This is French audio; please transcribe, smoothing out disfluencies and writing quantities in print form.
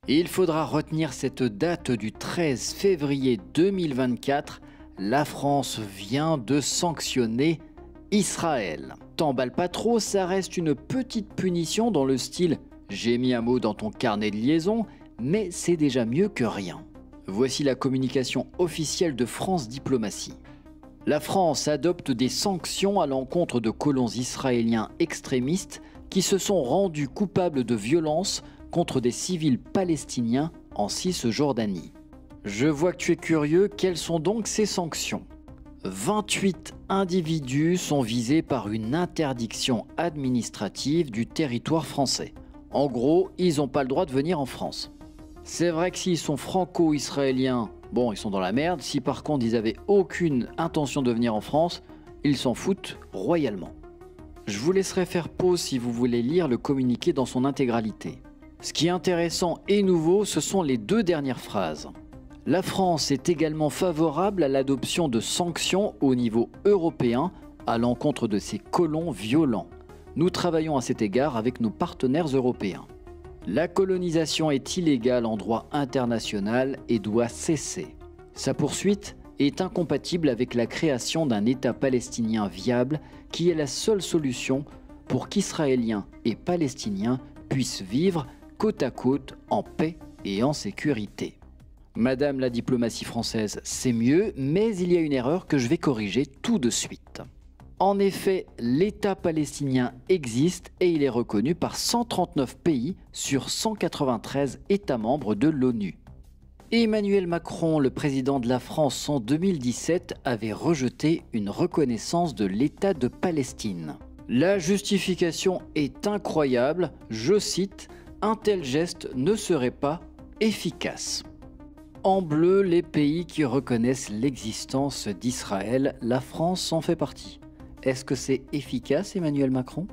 Il faudra retenir cette date du 13 février 2024. La France vient de sanctionner Israël. T'emballe pas trop, ça reste une petite punition dans le style « j'ai mis un mot dans ton carnet de liaison », mais c'est déjà mieux que rien. Voici la communication officielle de France Diplomatie. La France adopte des sanctions à l'encontre de colons israéliens extrémistes qui se sont rendus coupables de violences contre des civils palestiniens en Cisjordanie. Je vois que tu es curieux, quelles sont donc ces sanctions ? 28 individus sont visés par une interdiction administrative du territoire français. En gros, ils n'ont pas le droit de venir en France. C'est vrai que s'ils sont franco-israéliens, bon, ils sont dans la merde. Si par contre ils avaient aucune intention de venir en France, ils s'en foutent royalement. Je vous laisserai faire pause si vous voulez lire le communiqué dans son intégralité. Ce qui est intéressant et nouveau, ce sont les deux dernières phrases. La France est également favorable à l'adoption de sanctions au niveau européen à l'encontre de ces colons violents. Nous travaillons à cet égard avec nos partenaires européens. La colonisation est illégale en droit international et doit cesser. Sa poursuite est incompatible avec la création d'un État palestinien viable qui est la seule solution pour qu'Israéliens et Palestiniens puissent vivre côte à côte en paix et en sécurité. Madame la diplomatie française, c'est mieux, mais il y a une erreur que je vais corriger tout de suite. En effet, l'État palestinien existe et il est reconnu par 139 pays sur 193 États membres de l'ONU. Emmanuel Macron, le président de la France en 2017, avait rejeté une reconnaissance de l'État de Palestine. La justification est incroyable, je cite, « un tel geste ne serait pas efficace ». En bleu, les pays qui reconnaissent l'existence d'Israël, la France en fait partie. Est-ce que c'est efficace, Emmanuel Macron ?